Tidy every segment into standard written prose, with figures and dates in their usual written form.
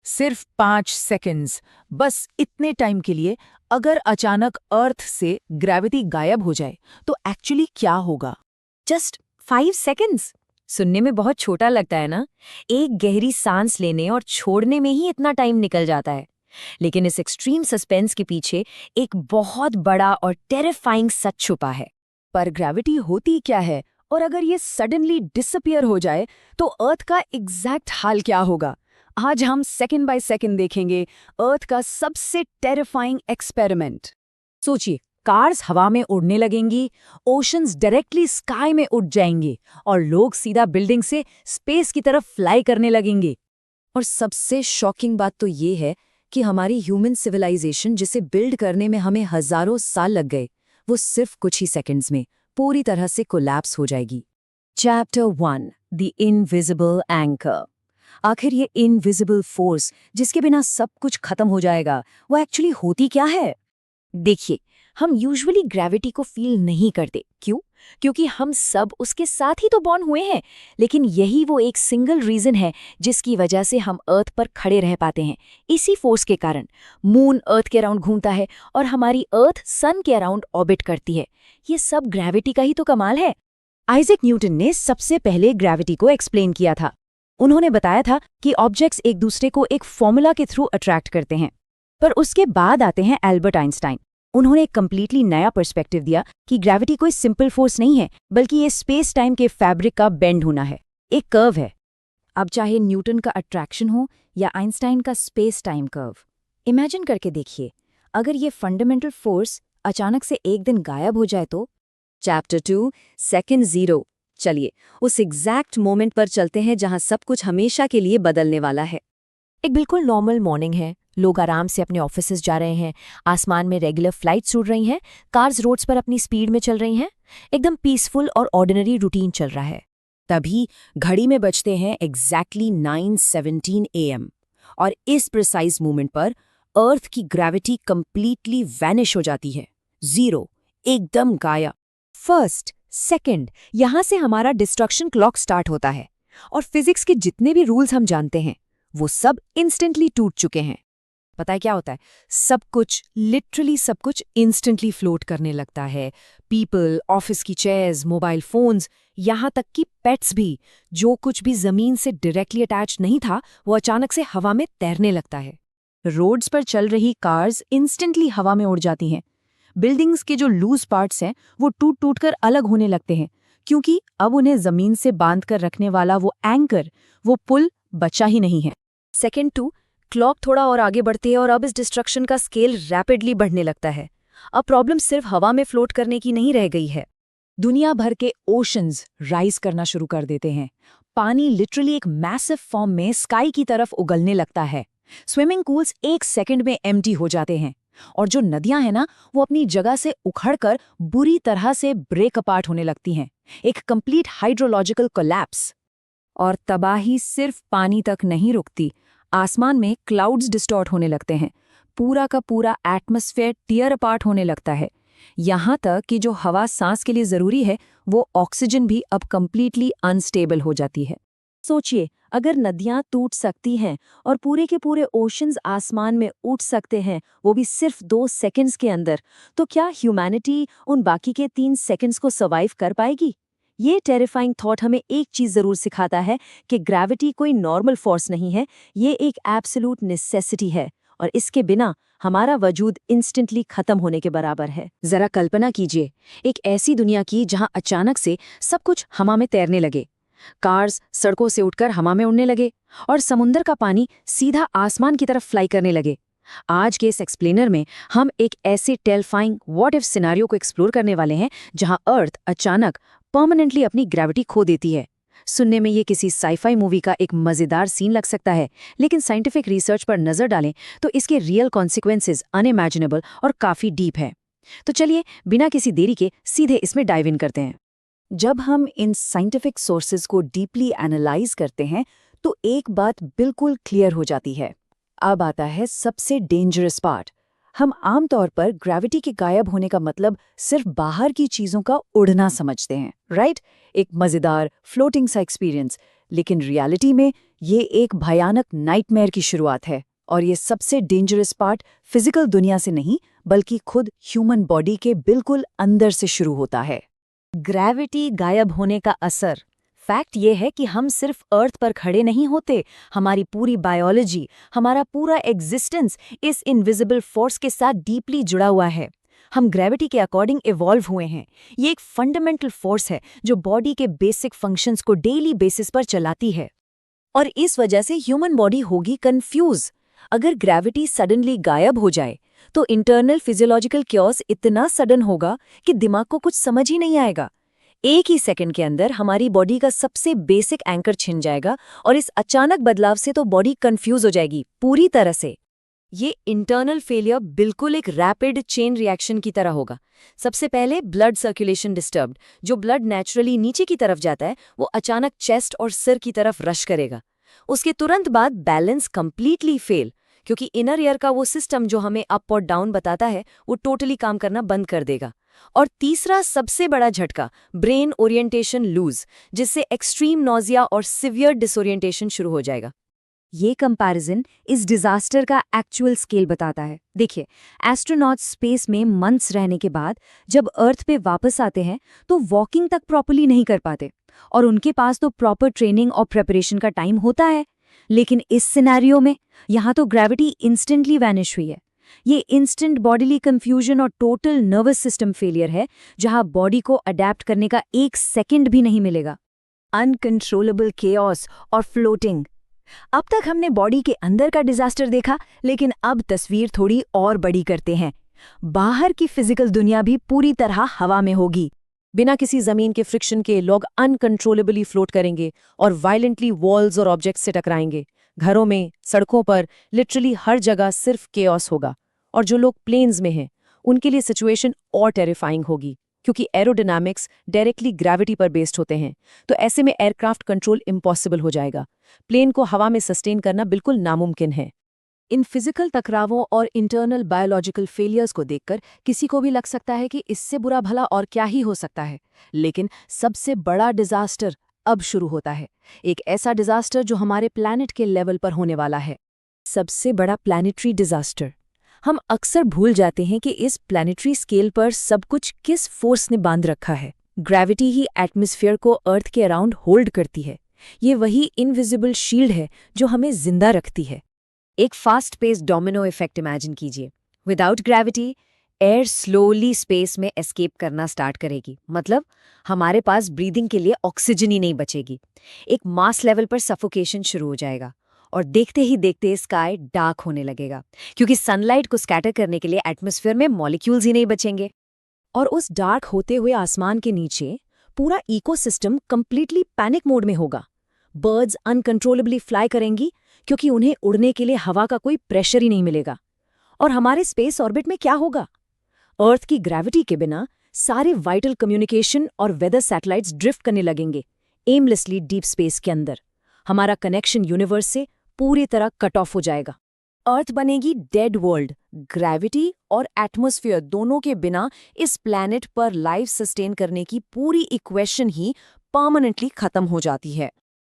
सिर्फ 5 सेकंड्स, बस इतने टाइम के लिए अगर अचानक अर्थ से ग्रेविटी गायब हो जाए तो एक्चुअली क्या होगा? Just 5 seconds. सुनने में बहुत छोटा लगता है ना। एक गहरी सांस लेने और छोड़ने में ही इतना टाइम निकल जाता है। लेकिन इस एक्सट्रीम सस्पेंस के पीछे एक बहुत बड़ा और टेरिफाइंग सच छुपा है। पर ग्रेविटी होती क्या है, और अगर ये सडनली डिसअपियर हो जाए तो अर्थ का एग्जैक्ट हाल क्या होगा? आज हम सेकंड बाय सेकंड देखेंगे अर्थ का सबसे टेरिफाइंग एक्सपेरिमेंट। सोचिए, कार्स हवा में उड़ने लगेंगी, ओशंस डायरेक्टली स्काई में उड़ जाएंगे और लोग सीधा बिल्डिंग से स्पेस की तरफ फ्लाई करने लगेंगे। और सबसे शॉकिंग बात तो ये है कि हमारी ह्यूमन सिविलाइजेशन, जिसे बिल्ड करने में हमें हजारों साल लग गए, वो सिर्फ कुछ ही सेकंड्स में पूरी तरह से कोलैप्स हो जाएगी। Chapter 1, the invisible anchor. आखिर ये इनविजिबल फोर्स जिसके बिना सब कुछ खत्म हो जाएगा, वो एक्चुअली होती क्या है? देखिए, हम यूजुअली ग्रेविटी को फील नहीं करते। क्यों? क्योंकि हम सब उसके साथ ही तो बॉर्न हुए हैं। लेकिन यही वो एक सिंगल रीजन है जिसकी वजह से हम अर्थ पर खड़े रह पाते हैं। इसी फोर्स के कारण मून अर्थ के अराउंड घूमता है और हमारी अर्थ सन के अराउंड ऑर्बिट करती है। ये सब ग्रेविटी का ही तो कमाल है। आइजैक न्यूटन ने सबसे पहले ग्रेविटी को एक्सप्लेन किया था। उन्होंने बताया था कि ऑब्जेक्ट्स एक दूसरे को एक फॉर्मूला के थ्रू अट्रैक्ट करते हैं। पर उसके बाद आते हैं एल्बर्ट आइंस्टाइन। उन्होंने एक कंप्लीटली नया पर्सपेक्टिव दिया कि ग्रेविटी कोई सिंपल फोर्स नहीं है, बल्कि ये स्पेस टाइम के फैब्रिक का बेंड होना है, एक कर्व है। अब चाहे न्यूटन का अट्रैक्शन हो या आइंस्टाइन का स्पेस टाइम कर्व, इमेजिन करके देखिए, अगर ये फंडामेंटल फोर्स अचानक से एक दिन गायब हो जाए तो। Chapter 2, second 0। चलिए उस एग्जैक्ट मोमेंट पर चलते हैं जहां सब कुछ हमेशा के लिए बदलने वाला है। एक बिल्कुल नॉर्मल मॉर्निंग है। लोग आराम से अपने ऑफिसेज जा रहे हैं, आसमान में रेगुलर फ्लाइट्स उड़ रही हैं, कार्स रोड्स पर अपनी स्पीड में चल रही हैं, एकदम पीसफुल और ऑर्डिनरी रूटीन चल रहा है। तभी घड़ी में बजते हैं एग्जैक्टली 9:17 AM और इस प्रिसाइज मोमेंट पर अर्थ की ग्रेविटी कंप्लीटली वैनिश हो जाती है। जीरो, एकदम गायब। फर्स्ट, सेकंड, यहां से हमारा डिस्ट्रक्शन क्लॉक स्टार्ट होता है और फिजिक्स के जितने भी रूल्स हम जानते हैं वो सब इंस्टेंटली टूट चुके हैं। पता है क्या होता है? सब कुछ, लिटरली सब कुछ इंस्टेंटली फ्लोट करने लगता है। पीपल, ऑफिस की चेयर्स, मोबाइल फोन्स, यहाँ तक कि पेट्स भी, जो कुछ भी जमीन से डायरेक्टली अटैच नहीं था, वो अचानक से हवा में तैरने लगता है। रोड्स पर चल रही कार्स इंस्टेंटली हवा में उड़ जाती हैं। बिल्डिंग्स के जो लूज पार्ट्स हैं वो टूट टूट कर अलग होने लगते हैं, क्योंकि अब उन्हें जमीन से बांध कर रखने वाला वो एंकर, वो पुल बचा ही नहीं है। सेकेंड 2, क्लॉक थोड़ा और आगे बढ़ती है और अब इस डिस्ट्रक्शन का स्केल रैपिडली बढ़ने लगता है। अब प्रॉब्लम सिर्फ हवा में फ्लोट करने की नहीं रह गई है। दुनिया भर के ओशंस राइज करना शुरू कर देते हैं। पानी लिटरली एक मैसिव फॉर्म में स्काई की तरफ उगलने लगता है। स्विमिंग पूल्स एक सेकंड में एम्प्टी हो जाते हैं और जो नदियां हैं ना, वो अपनी जगह से उखड़कर बुरी तरह से ब्रेक अपार्ट होने लगती हैं। एक कंप्लीट हाइड्रोलॉजिकल कोलैप्स। और तबाही सिर्फ पानी तक नहीं रुकती। आसमान में क्लाउड्स डिस्टॉर्ट होने लगते हैं। पूरा का पूरा एटमॉस्फेयर टियर अपार्ट होने लगता है। यहाँ तक कि जो हवा सांस के लिए जरूरी है, वो ऑक्सीजन भी अब कंप्लीटली अनस्टेबल हो जाती है। सोचिए, अगर नदियां टूट सकती हैं और पूरे के पूरे ओशंस आसमान में उठ सकते हैं, वो भी सिर्फ 2 सेकंड्स के अंदर, तो क्या ह्यूमैनिटी उन बाकी के 3 सेकंड्स को सर्वाइव कर पाएगी? ये टेरिफाइंग थॉट हमें एक चीज जरूर सिखाता है कि ग्रेविटी कोई नॉर्मल फोर्स नहीं है, ये एक एब्सोल्यूट नेसेसिटी है और इसके बिना हमारा वजूद इंस्टेंटली खत्म होने के बराबर है। जरा कल्पना कीजिए, एक ऐसी दुनिया की जहां अचानक से सब कुछ हवा में तैरने लगे, कार्स सड़कों से उठकर हवा में उड़ने लगे और समुंदर का पानी सीधा आसमान की तरफ फ्लाई करने लगे। आज के इस एक्सप्लेनर में हम एक ऐसे टेरिफाइंग व्हाट इफ सिनेरियो को एक्सप्लोर करने वाले हैं जहां अर्थ अचानक परमानेंटली अपनी ग्रेविटी खो देती है। सुनने में ये किसी साइफाई मूवी का एक मजेदार सीन लग सकता है, लेकिन साइंटिफिक रिसर्च पर नजर डालें तो इसके रियल कॉन्सिक्वेंसेस अनइमेजिनेबल और काफी डीप है। तो चलिए बिना किसी देरी के सीधे इसमें डाइव इन करते हैं। जब हम इन साइंटिफिक सोर्सेज को डीपली एनालाइज करते हैं तो एक बात बिल्कुल क्लियर हो जाती है। अब आता है सबसे डेंजरस पार्ट। हम आमतौर पर ग्रेविटी के गायब होने का मतलब सिर्फ बाहर की चीजों का उड़ना समझते हैं, राइट? एक मजेदार फ्लोटिंग सा एक्सपीरियंस। लेकिन रियलिटी में ये एक भयानक नाइटमेयर की शुरुआत है, और ये सबसे डेंजरस पार्ट फिजिकल दुनिया से नहीं बल्कि खुद ह्यूमन बॉडी के बिल्कुल अंदर से शुरू होता है। ग्रेविटी गायब होने का असर। फैक्ट ये है कि हम सिर्फ अर्थ पर खड़े नहीं होते, हमारी पूरी बायोलॉजी, हमारा पूरा एग्जिस्टेंस इस इनविजिबल फोर्स के साथ डीपली जुड़ा हुआ है। हम ग्रेविटी के अकॉर्डिंग इवॉल्व हुए हैं। ये एक फंडामेंटल फोर्स है जो बॉडी के बेसिक फंक्शंस को डेली बेसिस पर चलाती है। और इस वजह से ह्यूमन बॉडी होगी कंफ्यूज। अगर ग्रेविटी सडनली गायब हो जाए तो इंटरनल फिजियोलॉजिकल क्योस इतना सडन होगा कि दिमाग को कुछ समझ ही नहीं आएगा। एक ही सेकंड के अंदर हमारी बॉडी का सबसे बेसिक एंकर छिन जाएगा और इस अचानक बदलाव से तो बॉडी कंफ्यूज हो जाएगी पूरी तरह से। ये इंटरनल फेलियर बिल्कुल एक रैपिड चेन रिएक्शन की तरह होगा। सबसे पहले ब्लड सर्कुलेशन डिस्टर्ब्ड, जो ब्लड नेचुरली नीचे की तरफ जाता है वो अचानक चेस्ट और सिर की तरफ रश करेगा। उसके तुरंत बाद बैलेंस कंप्लीटली फेल, क्योंकि इनर ईयर का वो सिस्टम जो हमें अप और डाउन बताता है वो टोटली काम करना बंद कर देगा। और तीसरा सबसे बड़ा झटका, ब्रेन ओरिएंटेशन लूज, जिससे एक्सट्रीम नॉजिया और सिवियर डिसोरिएंटेशन शुरू हो जाएगा। ये कंपैरिजन इस डिजास्टर का एक्चुअल स्केल बताता है। देखिए, एस्ट्रोनॉट्स स्पेस में मंथ्स रहने के बाद जब अर्थ पे वापस आते हैं तो वॉकिंग तक प्रॉपर्ली नहीं कर पाते, और उनके पास तो प्रॉपर ट्रेनिंग और प्रिपरेशन का टाइम होता है। लेकिन इस सिनेरियो में यहाँ तो ग्रेविटी इंस्टेंटली वैनिश हुई है। ये इंस्टेंट बॉडीली कंफ्यूजन और टोटल नर्वस सिस्टम फेलियर है, जहाँ बॉडी को अडेप्ट करने का एक सेकंड भी नहीं मिलेगा। अनकंट्रोलेबल केओस और फ्लोटिंग। अब तक हमने बॉडी के अंदर का डिजास्टर देखा, लेकिन अब तस्वीर थोड़ी और बड़ी करते हैं। बाहर की फिजिकल दुनिया भी पूरी तरह हवा में होगी। बिना किसी जमीन के फ्रिक्शन के लोग अनकंट्रोलेबली फ्लोट करेंगे और वायलेंटली वॉल्स और ऑब्जेक्ट्स से टकराएंगे। घरों में, सड़कों पर, लिटरली हर जगह सिर्फ केओस होगा। और जो लोग प्लेन्स में हैं उनके लिए सिचुएशन और टेरिफाइंग होगी, क्योंकि एरोडायनामिक्स डायरेक्टली ग्रेविटी पर बेस्ड होते हैं। तो ऐसे में एयरक्राफ्ट कंट्रोल इम्पॉसिबल हो जाएगा। प्लेन को हवा में सस्टेन करना बिल्कुल नामुमकिन है। इन फिजिकल टकरावों और इंटरनल बायोलॉजिकल फेलियर्स को देखकर किसी को भी लग सकता है कि इससे बुरा भला और क्या ही हो सकता है। लेकिन सबसे बड़ा डिजास्टर अब शुरू होता है। एक ऐसा डिजास्टर जो हमारे प्लैनेट के लेवल पर होने वाला है। सबसे बड़ा प्लैनेटरी डिजास्टर। हम अक्सर भूल जाते हैं कि इस प्लैनेटरी स्केल पर सब कुछ किस फोर्स ने बांध रखा है। ग्रेविटी ही एटमॉस्फेयर को अर्थ के अराउंड होल्ड करती है। ये वही इनविजिबल शील्ड है जो हमें जिंदा रखती है। एक fast pace domino effect imagine कीजिए। Without gravity air slowly space में एस्केप करना स्टार्ट करेगी। मतलब हमारे पास ब्रीदिंग के लिए ऑक्सीजन ही नहीं बचेगी। एक मास लेवल पर सफोकेशन शुरू हो जाएगा, और देखते ही देखते स्काई डार्क होने लगेगा, क्योंकि सनलाइट को स्कैटर करने के लिए एटमॉस्फेयर में मॉलिक्यूल्स ही नहीं बचेंगे। और उस डार्क होते हुए आसमान के नीचे पूरा इकोसिस्टम कंप्लीटली पैनिक मोड में होगा। बर्ड्स अनकंट्रोलेबली फ्लाई करेंगी, क्योंकि उन्हें उड़ने के लिए हवा का कोई प्रेशर ही नहीं मिलेगा। और हमारे स्पेस ऑर्बिट में क्या होगा? अर्थ की ग्रेविटी के बिना सारे वाइटल कम्युनिकेशन और वेदर सैटेलाइट्स ड्रिफ्ट करने लगेंगे एमलेसली डीप स्पेस के अंदर। हमारा कनेक्शन यूनिवर्स से पूरी तरह कट ऑफ हो जाएगा। अर्थ बनेगी डेड वर्ल्ड। ग्रेविटी और एटमॉस्फेयर दोनों के बिना इस प्लैनेट पर लाइफ सस्टेन करने की पूरी इक्वेशन ही परमानेंटली खत्म हो जाती है।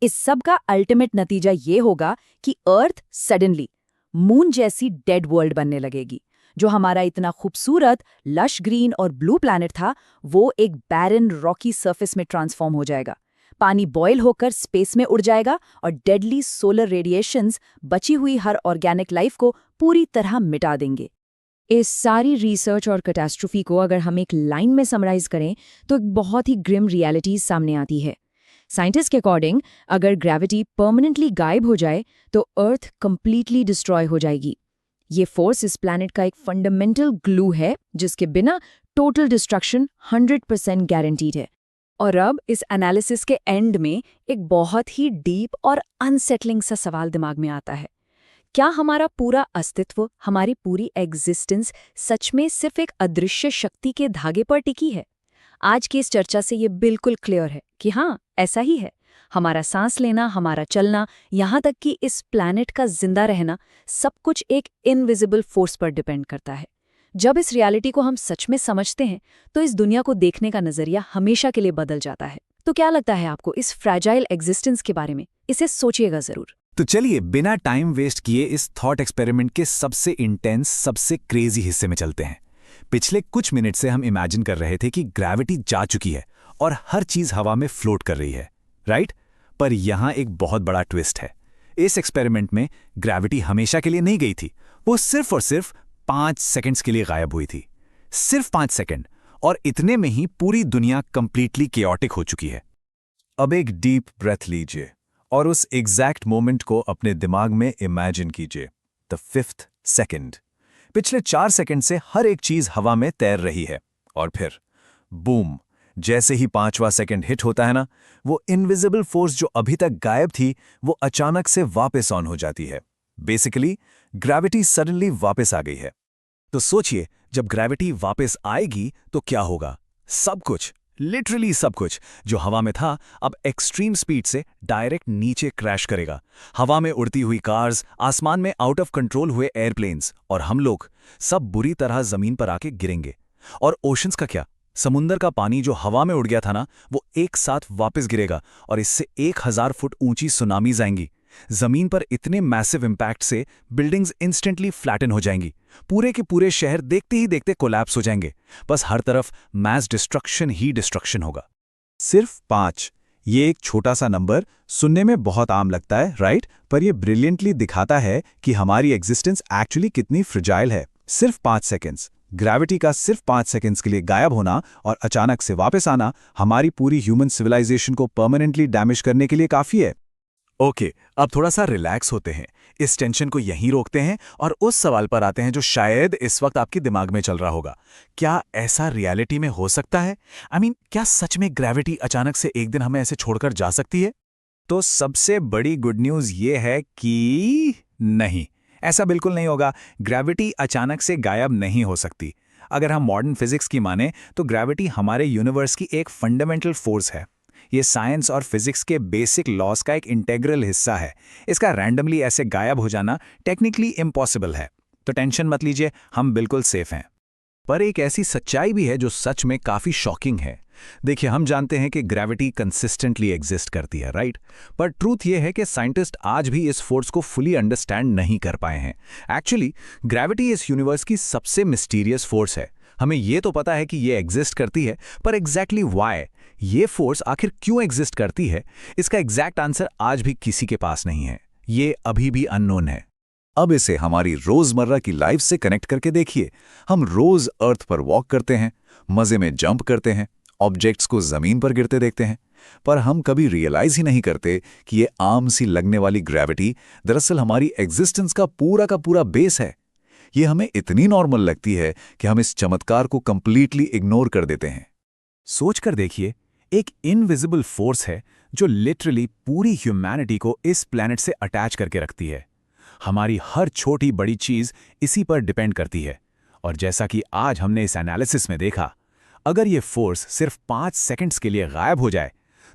इस सब का अल्टीमेट नतीजा ये होगा कि अर्थ सडनली मून जैसी डेड वर्ल्ड बनने लगेगी। जो हमारा इतना खूबसूरत लश ग्रीन और ब्लू प्लैनेट था, वो एक बैरन रॉकी सरफेस में ट्रांसफॉर्म हो जाएगा। पानी बॉयल होकर स्पेस में उड़ जाएगा और डेडली सोलर रेडिएशंस बची हुई हर ऑर्गेनिक लाइफ को पूरी तरह मिटा देंगे। इस सारी रिसर्च और कैटास्ट्रोफी को अगर हम एक लाइन में समराइज करें तो एक बहुत ही ग्रिम रियलिटीज सामने आती है। साइंटिस्ट के अकॉर्डिंग अगर ग्रेविटी परमानेंटली गायब हो जाए तो अर्थ कंप्लीटली डिस्ट्रॉय हो जाएगी। ये फोर्स इस प्लैनेट का एक फंडामेंटल ग्लू है, जिसके बिना टोटल डिस्ट्रक्शन 100% गारंटीड है। और अब इस एनालिसिस के एंड में एक बहुत ही डीप और अनसेटलिंग सा सवाल दिमाग में आता है। क्या हमारा पूरा अस्तित्व, हमारी पूरी एग्जिस्टेंस सच में सिर्फ एक अदृश्य शक्ति के धागे पर टिकी है? आज की इस चर्चा से ये बिल्कुल क्लियर है कि हाँ, ऐसा ही है। हमारा सांस लेना, हमारा चलना, यहाँ तक कि इस प्लैनेट का जिंदा रहना, सब कुछ एक इनविजिबल फोर्स पर डिपेंड करता है। जब इस रियलिटी को हम सच में समझते हैं तो इस दुनिया को देखने का नजरिया हमेशा के लिए बदल जाता है। तो क्या लगता है आपको इस फ्रैजाइल एग्जिस्टेंस के बारे में? इसे सोचिएगा जरूर। तो चलिए बिना टाइम वेस्ट किए इस थॉट एक्सपेरिमेंट के सबसे इंटेंस, सबसे क्रेजी हिस्से में चलते हैं। पिछले कुछ मिनट से हम इमेजिन कर रहे थे कि ग्रेविटी जा चुकी है और हर चीज हवा में फ्लोट कर रही है, राइट? पर यहां एक बहुत बड़ा ट्विस्ट है। इस एक्सपेरिमेंट में ग्रेविटी हमेशा के लिए नहीं गई थी, वो सिर्फ और सिर्फ 5 सेकंड्स के लिए गायब हुई थी। सिर्फ 5 सेकंड, और इतने में ही पूरी दुनिया कंप्लीटली केओटिक हो चुकी है। अब एक डीप ब्रेथ लीजिए और उस एग्जैक्ट मोमेंट को अपने दिमाग में इमेजिन कीजिए। The 5th second. पिछले 4 सेकंड से हर एक चीज हवा में तैर रही है, और फिर बूम, जैसे ही 5वां सेकंड हिट होता है ना, वो इनविजिबल फोर्स जो अभी तक गायब थी वो अचानक से वापस ऑन हो जाती है। बेसिकली ग्रेविटी सडनली वापस आ गई है। तो सोचिए, जब ग्रेविटी वापस आएगी तो क्या होगा? सब कुछ, लिटरली सब कुछ जो हवा में था अब एक्सट्रीम स्पीड से डायरेक्ट नीचे क्रैश करेगा। हवा में उड़ती हुई कार्स, आसमान में आउट ऑफ कंट्रोल हुए एयरप्लेन्स, और हम लोग सब बुरी तरह जमीन पर आके गिरेंगे। और ओशंस का क्या? समुंदर का पानी जो हवा में उड़ गया था ना, वो एक साथ वापस गिरेगा और इससे 1000 फुट ऊंची सुनामीज आएंगी। जमीन पर इतने मैसिव इंपैक्ट से बिल्डिंग्स इंस्टेंटली फ्लैटन हो जाएंगी। पूरे के पूरे शहर देखते ही देखते कोलैप्स हो जाएंगे। बस हर तरफ मैस डिस्ट्रक्शन ही डिस्ट्रक्शन होगा। सिर्फ 5, ये एक छोटा सा नंबर सुनने में बहुत आम लगता है, राइट? पर ये ब्रिलियंटली दिखाता है कि हमारी एग्जिस्टेंस एक्चुअली कितनी फ्रिजाइल है। सिर्फ 5 सेकेंड्स, ग्रेविटी का सिर्फ 5 सेकेंड्स के लिए गायब होना और अचानक से वापस आना हमारी पूरी ह्यूमन सिविलाइजेशन को परमानेंटली डैमेज करने के लिए काफी है। ओके, अब थोड़ा सा रिलैक्स होते हैं, इस टेंशन को यहीं रोकते हैं और उस सवाल पर आते हैं जो शायद इस वक्त आपके दिमाग में चल रहा होगा। क्या ऐसा रियलिटी में हो सकता है? क्या सच में ग्रेविटी अचानक से एक दिन हमें ऐसे छोड़कर जा सकती है? तो सबसे बड़ी गुड न्यूज़ ये है कि नहीं, ऐसा बिल्कुल नहीं होगा। ग्रेविटी अचानक से गायब नहीं हो सकती। अगर हम मॉडर्न फिजिक्स की माने तो ग्रेविटी हमारे यूनिवर्स की एक फंडामेंटल फोर्स है। ये साइंस और फिजिक्स के बेसिक लॉज का एक इंटेग्रल हिस्सा है। इसका रैंडमली ऐसे गायब हो जाना टेक्निकली इम्पॉसिबल है। तो टेंशन मत लीजिए, हम बिल्कुल सेफ हैं। पर एक ऐसी सच्चाई भी है जो सच में काफ़ी शॉकिंग है। देखिए, हम जानते हैं कि ग्रेविटी कंसिस्टेंटली एग्जिस्ट करती है, राइट? पर ट्रूथ ये है कि साइंटिस्ट आज भी इस फोर्स को फुली अंडरस्टैंड नहीं कर पाए हैं। एक्चुअली ग्रेविटी इस यूनिवर्स की सबसे मिस्टीरियस फोर्स है। हमें ये तो पता है कि ये एग्जिस्ट करती है, पर एग्जैक्टली व्हाई, ये फोर्स आखिर क्यों एग्जिस्ट करती है, इसका एग्जैक्ट आंसर आज भी किसी के पास नहीं है। ये अभी भी अननोन है। अब इसे हमारी रोजमर्रा की लाइफ से कनेक्ट करके देखिए। हम रोज अर्थ पर वॉक करते हैं, मजे में जंप करते हैं, ऑब्जेक्ट्स को जमीन पर गिरते देखते हैं, पर हम कभी रियलाइज ही नहीं करते कि ये आम सी लगने वाली ग्रेविटी दरअसल हमारी एग्जिस्टेंस का पूरा बेस है। ये हमें इतनी नॉर्मल लगती है कि हम इस चमत्कार को कंप्लीटली इग्नोर कर देते हैं। सोच कर देखिए, एक इनविजिबल फोर्स है जो लिटरली पूरी ह्यूमैनिटी को इस प्लैनेट से अटैच करके रखती है। हमारी हर छोटी बड़ी चीज इसी पर डिपेंड करती है। और जैसा कि आज हमने इस एनालिसिस में देखा, अगर ये फोर्स सिर्फ 5 सेकंड्स के लिए गायब हो जाए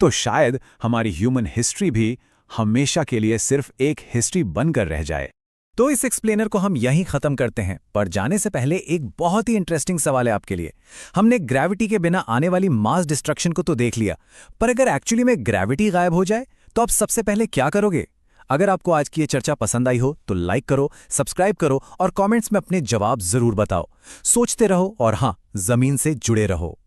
तो शायद हमारी ह्यूमन हिस्ट्री भी हमेशा के लिए सिर्फ एक हिस्ट्री बनकर रह जाए। तो इस एक्सप्लेनर को हम यहीं खत्म करते हैं, पर जाने से पहले एक बहुत ही इंटरेस्टिंग सवाल है आपके लिए। हमने ग्रेविटी के बिना आने वाली मास डिस्ट्रक्शन को तो देख लिया, पर अगर एक्चुअली में ग्रेविटी गायब हो जाए तो आप सबसे पहले क्या करोगे? अगर आपको आज की ये चर्चा पसंद आई हो तो लाइक करो, सब्सक्राइब करो और कमेंट्स में अपने जवाब जरूर बताओ। सोचते रहो और हाँ, जमीन से जुड़े रहो।